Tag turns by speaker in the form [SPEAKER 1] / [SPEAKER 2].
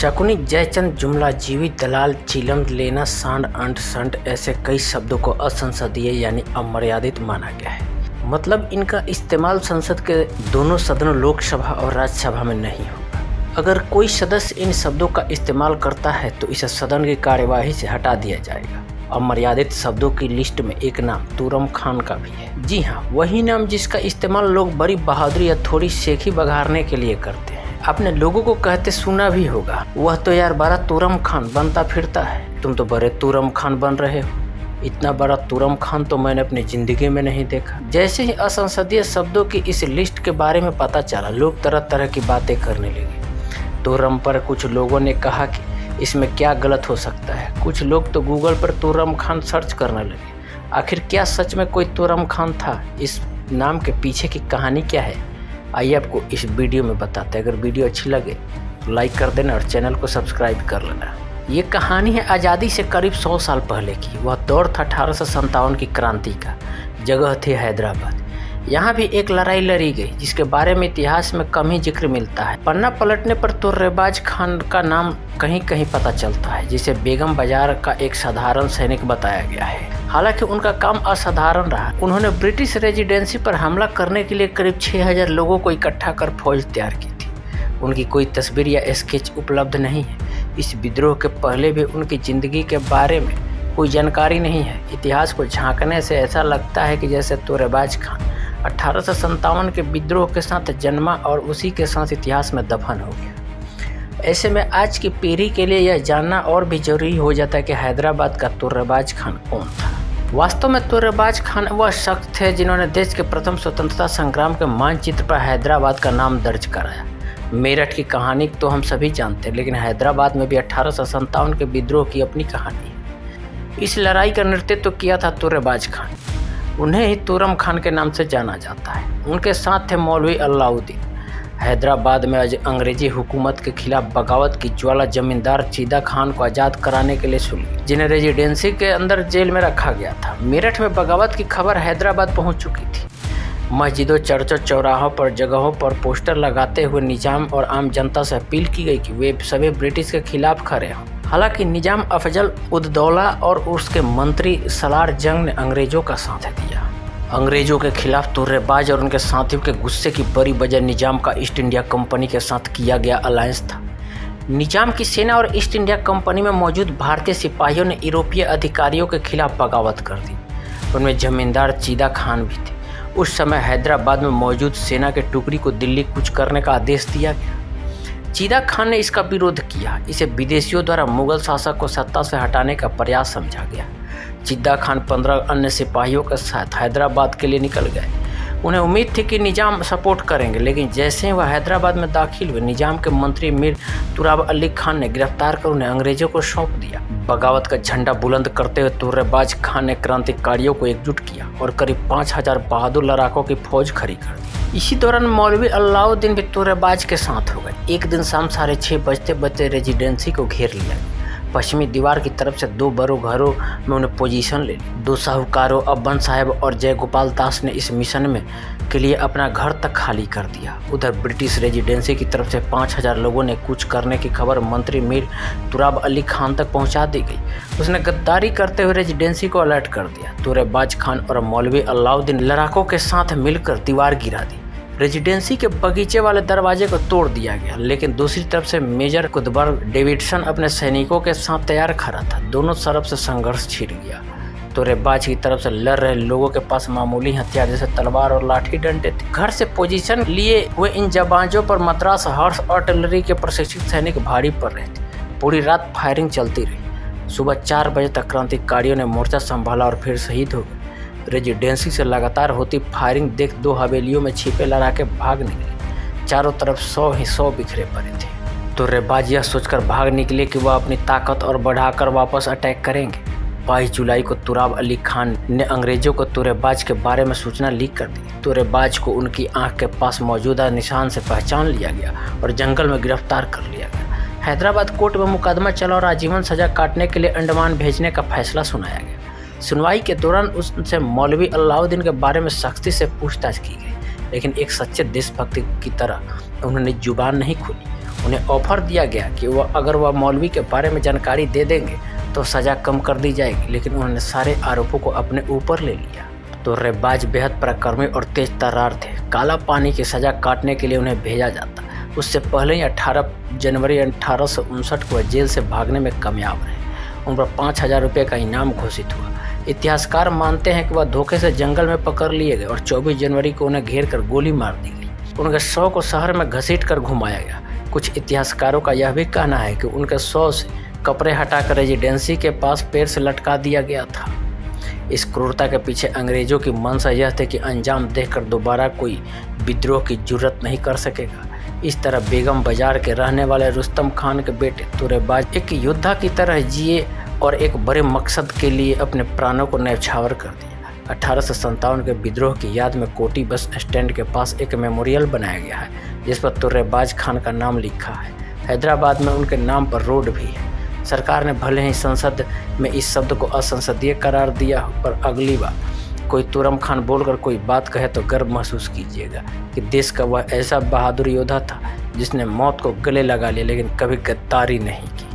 [SPEAKER 1] शकुनी, जयचंद, जुमला, जीवी, दलाल, चिलम, लेना, सांड, अंट, संट ऐसे कई शब्दों को असंसदीय यानी अमर्यादित माना गया है। मतलब इनका इस्तेमाल संसद के दोनों सदनों लोकसभा और राज्यसभा में नहीं होगा। अगर कोई सदस्य इन शब्दों का इस्तेमाल करता है तो इसे सदन की कार्यवाही से हटा दिया जाएगा। अमर्यादित शब्दों की लिस्ट में एक नाम तुरम खान का भी है। जी हाँ, वही नाम जिसका इस्तेमाल लोग बड़ी बहादुरी या थोड़ी शेखी बघारने के लिए करते हैं। आपने लोगों को कहते सुना भी होगा, वह तो यार बड़ा तुरम खान बनता फिरता है, तुम तो बड़े तुरम खान बन रहे हो। इतना बड़ा तुरम खान तो मैंने अपनी जिंदगी में नहीं देखा। जैसे ही असंसदीय शब्दों की इस लिस्ट के बारे में पता चला, लोग तरह तरह की बातें करने लगे। तुरम पर कुछ लोगों ने कहा कि इसमें क्या गलत हो सकता है। कुछ लोग तो गूगल पर तुरम खान सर्च करने लगे। आखिर क्या सच में कोई तुरम खान था? इस नाम के पीछे की कहानी क्या है, आइए आपको इस वीडियो में बताते हैं। अगर वीडियो अच्छी लगे तो लाइक कर देना और चैनल को सब्सक्राइब कर लेना। ये कहानी है आज़ादी से करीब 100 साल पहले की। वह दौर था 1857 की क्रांति का। जगह थी हैदराबाद। यहाँ भी एक लड़ाई लड़ी गई जिसके बारे में इतिहास में कम ही जिक्र मिलता है। पन्ना पलटने पर तुर्रेबाज खान का नाम कहीं कहीं पता चलता है, जिसे बेगम बाजार का एक साधारण सैनिक बताया गया है। हालांकि उनका काम असाधारण रहा। उन्होंने ब्रिटिश रेजिडेंसी पर हमला करने के लिए करीब 6000 लोगों को इकट्ठा कर फौज तैयार की थी। उनकी कोई तस्वीर या स्केच उपलब्ध नहीं है। इस विद्रोह के पहले भी उनकी जिंदगी के बारे में कोई जानकारी नहीं है। इतिहास को झांकने से ऐसा लगता है कि जैसे तुर्रेबाज खान 1857 के विद्रोह के साथ जन्मा और उसी के साथ इतिहास में दफन हो गया। ऐसे में आज की पीढ़ी के लिए यह जानना और भी जरूरी हो जाता है कि हैदराबाद का तुर्रेबाज खान कौन था। वास्तव में तुर्रेबाज खान वह शख्स थे जिन्होंने देश के प्रथम स्वतंत्रता संग्राम के मानचित्र पर हैदराबाद का नाम दर्ज कराया। मेरठ की कहानी तो हम सभी जानते हैं, लेकिन हैदराबाद में भी 1857 के विद्रोह की अपनी कहानी है। इस लड़ाई का नेतृत्व किया था तुर्रेबाज खान। उन्हें ही तुरम खान के नाम से जाना जाता है। उनके साथ थे मौलवी अलाउद्दीन। हैदराबाद में अंग्रेजी हुकूमत के खिलाफ बगावत की ज्वाला जमींदार चीदा खान को आज़ाद कराने के लिए सुलगी, जिन्हें रेजिडेंसी के अंदर जेल में रखा गया था। मेरठ में बगावत की खबर हैदराबाद पहुंच चुकी थी। मस्जिदों, चर्चों, चौराहों पर जगहों पर पोस्टर लगाते हुए निजाम और आम जनता से अपील की गई कि वे सभी ब्रिटिश के खिलाफ खड़े हों। हालांकि निजाम अफजल उद-दौला और उसके मंत्री सलार जंग ने अंग्रेजों का साथ दिया। अंग्रेजों के खिलाफ तुर्रेबाज और उनके साथियों के गुस्से की बड़ी वजह निजाम का ईस्ट इंडिया कंपनी के साथ किया गया अलायंस था। निजाम की सेना और ईस्ट इंडिया कंपनी में मौजूद भारतीय सिपाहियों ने यूरोपीय अधिकारियों के खिलाफ बगावत कर दी। उनमें जमींदार चीदा खान भी थे। उस समय हैदराबाद में मौजूद सेना के टुकड़ी को दिल्ली कूच करने का आदेश दिया गया। चीदा खान ने इसका विरोध किया। इसे विदेशियों द्वारा मुगल शासक को सत्ता से हटाने का प्रयास समझा गया। चीदा खान 15 अन्य सिपाहियों के साथ हैदराबाद के लिए निकल गए। उन्हें उम्मीद थी कि निजाम सपोर्ट करेंगे, लेकिन जैसे ही वह हैदराबाद में दाखिल हुए, निजाम के मंत्री मीर तुराब अली खान ने गिरफ्तार कर उन्हें अंग्रेजों को सौंप दिया। बगावत का झंडा बुलंद करते हुए तुर्रेबाज खान ने क्रांतिकारियों को एकजुट किया और करीब 5000 बहादुर लड़ाकों की फौज खड़ी कर दी। इसी दौरान मौलवी अलाउद्दीन भी तुर्रेबाज के साथ हो गए। एक दिन शाम 6:30 बजते रेजिडेंसी को घेर लिया। पश्चिमी दीवार की तरफ से 2 बड़ों घरों में उन्हें पोजीशन ले ली। 2 साहूकारों अब्बन साहब और जयगोपाल दास ने इस मिशन में के लिए अपना घर तक खाली कर दिया। उधर ब्रिटिश रेजिडेंसी की तरफ से 5000 लोगों ने कूच करने की खबर मंत्री मीर तुराब अली खान तक पहुंचा दी गई। उसने गद्दारी करते हुए रेजिडेंसी को अलर्ट कर दिया। तुर्रेबाज खान और मौलवी अलाउद्दीन लड़ाकों के साथ मिलकर दीवार गिरा दी। रेजिडेंसी के बगीचे वाले दरवाजे को तोड़ दिया गया, लेकिन दूसरी तरफ से मेजर कुदबर्ग डेविडसन अपने सैनिकों के साथ तैयार खड़ा था। दोनों तरफ से संघर्ष छिड़ गया। तुर्रेबाज की तरफ से लड़ रहे लोगों के पास मामूली हथियार जैसे तलवार और लाठी डंडे थे। घर से पोजीशन लिए हुए इन जबाजों पर मद्रास हॉर्स आर्टिलरी के प्रशिक्षित सैनिक भारी पड़ रहे थे। पूरी रात फायरिंग चलती रही। सुबह 4 बजे तक क्रांतिकारियों ने मोर्चा संभाला और फिर शहीद हो गए। रेजिडेंसी से लगातार होती फायरिंग देख 2 हवेलियों में छिपे लड़ाके भाग निकले। चारों तरफ 100 बिखरे पड़े थे। तुर्रेबाज यह सोचकर भाग निकले कि वह अपनी ताकत और बढ़ाकर वापस अटैक करेंगे। 22 जुलाई को तुराब अली खान ने अंग्रेजों को तुर्रेबाज के बारे में सूचना लीक कर दी। तुर्रेबाज को उनकी आंख के पास मौजूदा निशान से पहचान लिया गया और जंगल में गिरफ्तार कर लिया गया। हैदराबाद कोर्ट में मुकदमा चला और आजीवन सजा काटने के लिए अंडमान भेजने का फैसला सुनाया गया। सुनवाई के दौरान उससे मौलवी अलाउद्दीन के बारे में सख्ती से पूछताछ की गई, लेकिन एक सच्चे देशभक्त की तरह उन्होंने जुबान नहीं खोली। उन्हें ऑफर दिया गया कि अगर वह मौलवी के बारे में जानकारी दे देंगे तो सज़ा कम कर दी जाएगी, लेकिन उन्होंने सारे आरोपों को अपने ऊपर ले लिया। तुर्रेबाज बेहद पराक्रमी और तेज तर्रार थे। काला पानी की सज़ा काटने के लिए उन्हें भेजा जाता। उससे पहले ही 18 जनवरी 1859 को जेल से भागने में कामयाब रहे। उन पर 5,000 रुपये का इनाम घोषित हुआ। इतिहासकार मानते हैं कि वह धोखे से जंगल में पकड़ लिए गए और 24 जनवरी को उन्हें घेर कर गोली मार दी गई। उनके शव को शहर में घसीट कर घुमाया गया। कुछ इतिहासकारों का यह भी कहना है कि उनके शव से कपड़े हटाकर रेजिडेंसी के पास पेड़ से लटका दिया गया था। इस क्रूरता के पीछे अंग्रेजों की मंशा यह थी कि अंजाम देखकर दोबारा कोई विद्रोह की जुर्रत नहीं कर सकेगा। इस तरह बेगम बाजार के रहने वाले रुस्तम खान के बेटे तुर्रेबाज एक योद्धा की तरह जिए और एक बड़े मकसद के लिए अपने प्राणों को न्यौछावर कर दिया। 1857 के विद्रोह की याद में कोटी बस स्टैंड के पास एक मेमोरियल बनाया गया है जिस पर तुर्रेबाज खान का नाम लिखा है। हैदराबाद में उनके नाम पर रोड भी है। सरकार ने भले ही संसद में इस शब्द को असंसदीय करार दिया, पर अगली बार कोई तुरम खान बोलकर कोई बात कहे तो गर्व महसूस कीजिएगा कि देश का वह ऐसा बहादुर योद्धा था जिसने मौत को गले लगा लिया लेकिन कभी गद्दारी नहीं की।